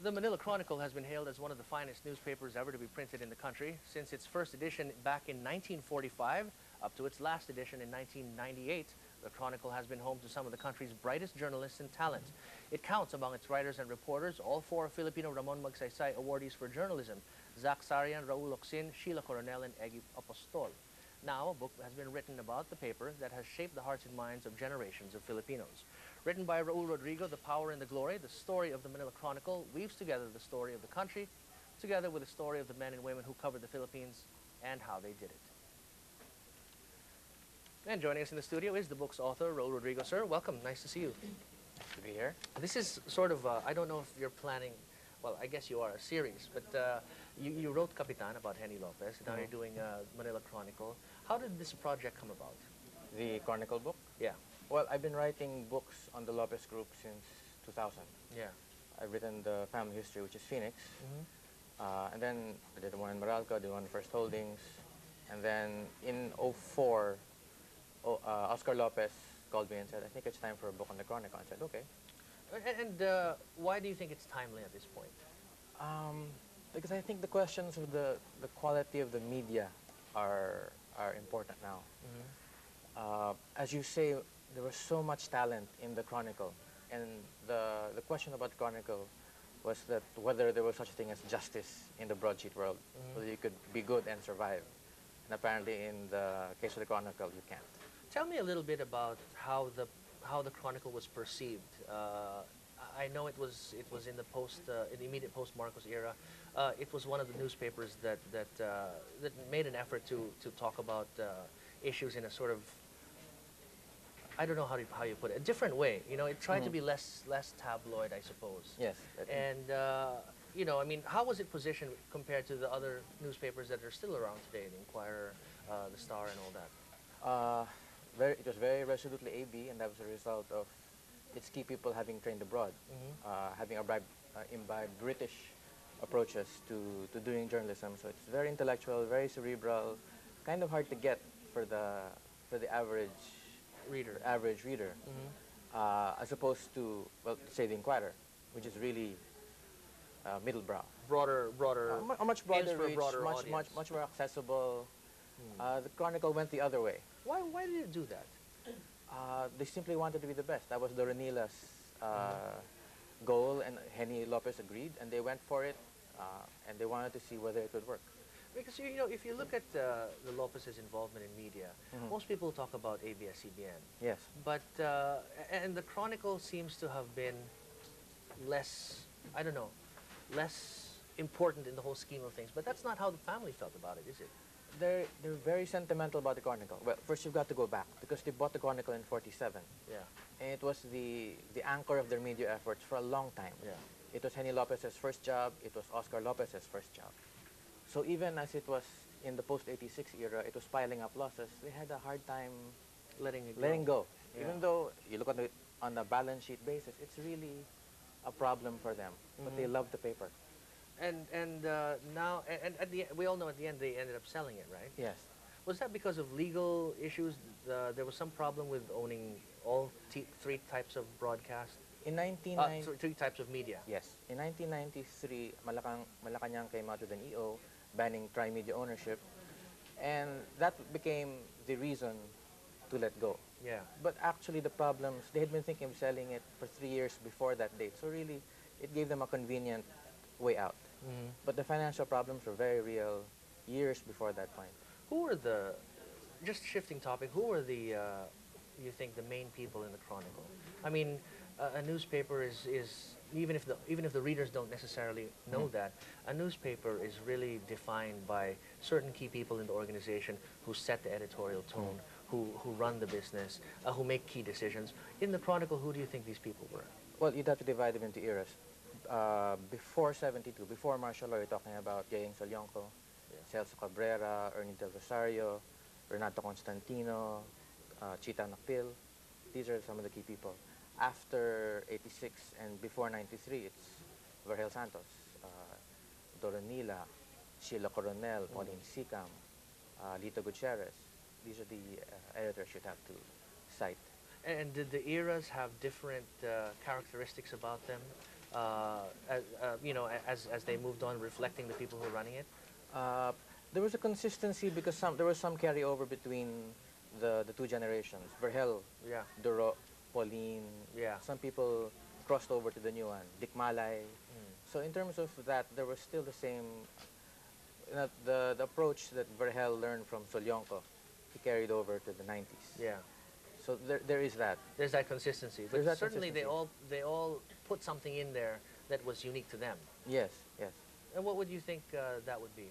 The Manila Chronicle has been hailed as one of the finest newspapers ever to be printed in the country. Since its first edition back in 1945 up to its last edition in 1998, the Chronicle has been home to some of the country's brightest journalists and talent. It counts among its writers and reporters all four Filipino Ramon Magsaysay awardees for journalism: Zach Sarian, Raul Rodrigon, Sheila Coronel, and Eggy Apostol. Now, a book has been written about the paper that has shaped the hearts and minds of generations of Filipinos. Written by Raul Rodrigo, The Power and the Glory, the story of the Manila Chronicle weaves together the story of the country, together with the story of the men and women who covered the Philippines and how they did it. And joining us in the studio is the book's author, Raul Rodrigo. Sir, welcome. Nice to see you. Nice to be here. This is sort of, I don't know if you're planning, well, I guess you are, a series, but you wrote Kapitan about Henny Lopez, and now you're doing Manila Chronicle. How did this project come about? The Chronicle book? Yeah. Well, I've been writing books on the Lopez Group since 2000. Yeah. I've written the family history, which is Phoenix. And then I did one in Meralco, did one in First Holdings. And then in '04, Oscar Lopez called me and said, I think it's time for a book on the Chronicle. I said, okay. And why do you think it's timely at this point? Because I think the questions of the quality of the media are important now. As you say, there was so much talent in the Chronicle, and the question about the Chronicle was that whether there was such a thing as justice in the broadsheet world, whether you could be good and survive. And apparently in the case of the Chronicle, you can't. Tell me a little bit about how the Chronicle was perceived. I know it was in the immediate post Marcos era. It was one of the newspapers that made an effort to talk about issues in a sort of, I don't know how you put it, a different way. You know, it tried to be less tabloid, I suppose. Yes. And you know, I mean, how was it positioned compared to the other newspapers that are still around today, the Inquirer, the Star, and all that? It was very resolutely AB, and that was a result of its key people having trained abroad, having imbibed British approaches to doing journalism. So it's very intellectual, very cerebral, kind of hard to get for the average reader. As opposed to, well, say the Inquirer, which is really middlebrow. Broader. A much broader reach, broader much more accessible. The Chronicle went the other way. Why did it do that? They simply wanted to be the best. That was Doranila's goal, and Henny Lopez agreed, and they went for it, and they wanted to see whether it would work. Because, you know, if you look at the Lopez's involvement in media, most people talk about ABS-CBN. Yes. But, and the Chronicle seems to have been less, I don't know, less important in the whole scheme of things. But that's not how the family felt about it, is it? They're very sentimental about the Chronicle. Well, first you've got to go back, because they bought the Chronicle in '47. Yeah. And it was the anchor of their media efforts for a long time. Yeah. It was Henny Lopez's first job. It was Oscar Lopez's first job. So even as it was in the post-86 era, it was piling up losses. They had a hard time letting go. Yeah. Even though you look on the balance sheet basis, it's really a problem for them. But they love the paper. And now, and we all know at the end they ended up selling it, right? Yes. Was that because of legal issues? There was some problem with owning all three types of broadcast? In three types of media? Yes. In 1993, Malacanang came out with an EO banning tri-media ownership, and that became the reason to let go. Yeah. But actually the problems, they had been thinking of selling it for 3 years before that date, so really it gave them a convenient way out. But the financial problems were very real years before that point. Who were just shifting topic, who were you think, the main people in the Chronicle? I mean, a newspaper is even if the readers don't necessarily know that, a newspaper is really defined by certain key people in the organization who set the editorial tone, who run the business, who make key decisions. In the Chronicle, who do you think these people were? Well, you'd have to divide them into eras. Before '72, before martial law, you're talking about Yaying Solyonco, Celso Cabrera, Ernie Del Rosario, Renato Constantino, Chita Nakpil. These are some of the key people. After '86 and before '93, it's Vergel Santos, Doronila, Sheila Coronel, Pauline Sicam, Lito Gutierrez. These are the editors you'd have to cite. And did the eras have different characteristics about them? you know, as they moved on, reflecting the people who are running it? Uh, there was a consistency because there was some carryover between the two generations. Verhel, Yeah, Duro, Pauline. yeah. Some people crossed over to the new one. Dikmalay. Mm. So in terms of that, there was still the same. The approach that Verhel learned from Solyonko, he carried over to the 90s. Yeah. So there is that. There's that consistency, but There's that certainly consistency. they all put something in there that was unique to them. Yes, yes. And what would you think that would be?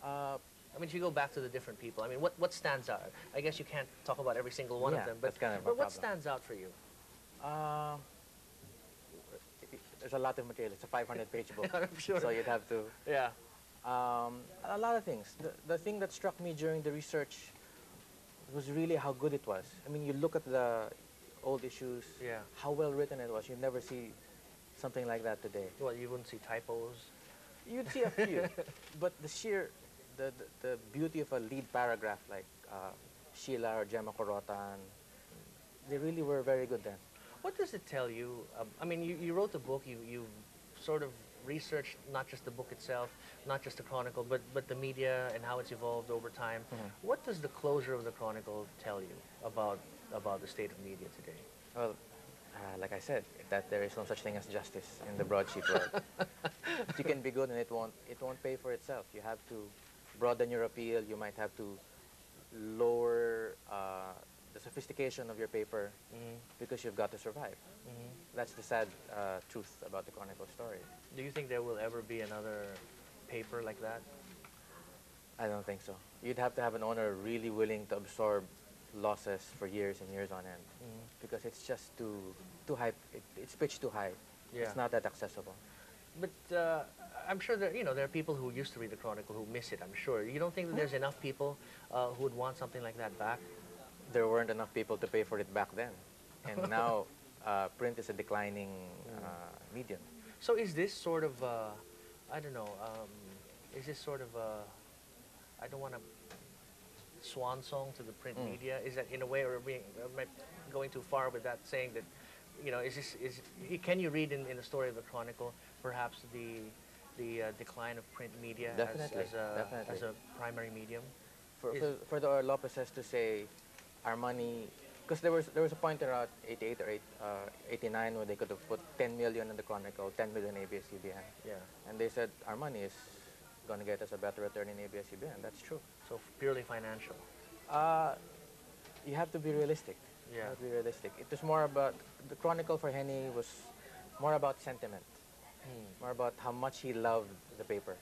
Uh, I mean, if you go back to the different people, I mean, what stands out? I guess you can't talk about every single one Yeah, of them, but, that's kind of a but what problem. stands out for you? uh, there's a lot of material. It's a 500-page book. I'm sure. So you'd have to. Yeah. A lot of things. The thing that struck me during the research was really how good it was. I mean, you look at the old issues, Yeah. how well written it was. You never see something like that today. Well, you wouldn't see typos. You'd see a few, but the beauty of a lead paragraph like Sheila or Gemma Corotan, they really were very good then. What does it tell you? I mean, you wrote the book. You sort of researched not just the book itself, not just the Chronicle, but the media and how it's evolved over time. Mhm. What does the closure of the Chronicle tell you about the state of media today? Well, like I said, that there is no such thing as justice in the broadsheet world. You can be good and it won't pay for itself. You have to broaden your appeal. You might have to lower the sophistication of your paper because you've got to survive. That's the sad truth about the Chronicle story. Do you think there will ever be another paper like that? I don't think so. You'd have to have an owner really willing to absorb losses for years and years on end because it's just too high. It's pitched too high. Yeah. It's not that accessible. But I'm sure there are people who used to read the Chronicle who miss it. I'm sure. You don't think that there's enough people who would want something like that back? There weren't enough people to pay for it back then, and now print is a declining medium. So is this sort of I don't know? Is this sort of I don't want to swan song to the print media? Is that in a way, or am I going too far with that? Saying that, can you read in the story of the Chronicle perhaps the decline of print media Definitely, as a primary medium? For the Lopezes to say our money, because there was a point around 88 or 89 where they could have put 10 million in the Chronicle, 10 million ABS-CBN. Yeah. And they said our money is going to get us a better return in ABS-CBN. That's true. So purely financial. You have to be realistic. Yeah. You have to be realistic. It was more about, the Chronicle for Henny was more about sentiment, more about how much he loved the paper.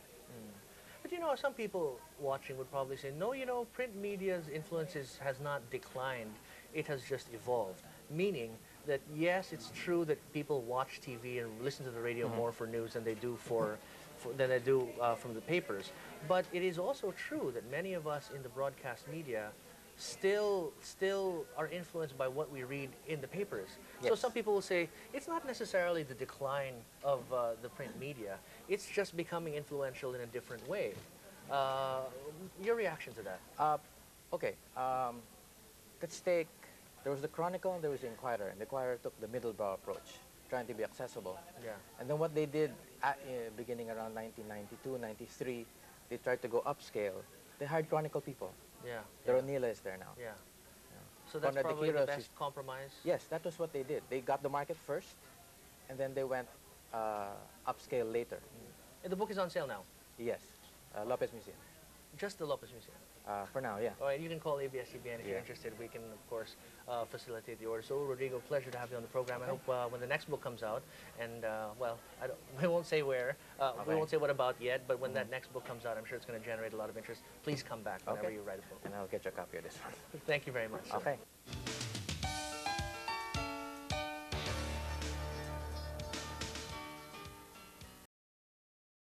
But some people watching would probably say, no, print media's influences has not declined. It has just evolved. Meaning that, yes, it's true that people watch TV and listen to the radio more for news than they do from the papers. But it is also true that many of us in the broadcast media still are influenced by what we read in the papers. So Yes. some people will say it's not necessarily the decline of the print media. It's just becoming influential in a different way. Your reaction to that? Okay, let's take, there was the Chronicle and there was the Inquirer. And the Inquirer took the middle brow approach, trying to be accessible. Yeah. And then what they did beginning around 1992, 93, they tried to go upscale. They hired Chronicle people. Yeah. The Ronila is there now. Yeah. So that's Conrad de probably the Quiros best is- compromise. Yes, that was what they did. They got the market first, and then they went upscale later. And the book is on sale now. Yes, Lopez Museum. Just the Lopez Museum. For now, yeah. All right, you can call ABS-CBN if you're Yeah. interested. We can, of course, facilitate the order. So, Rodrigo, pleasure to have you on the program. I hope when the next book comes out, and, we won't say where, we Okay. won't say what about yet, but when that next book comes out, I'm sure it's going to generate a lot of interest. Please come back whenever Okay. you write a book. And I'll get you a copy of this one. Thank you very much. Sir. Okay.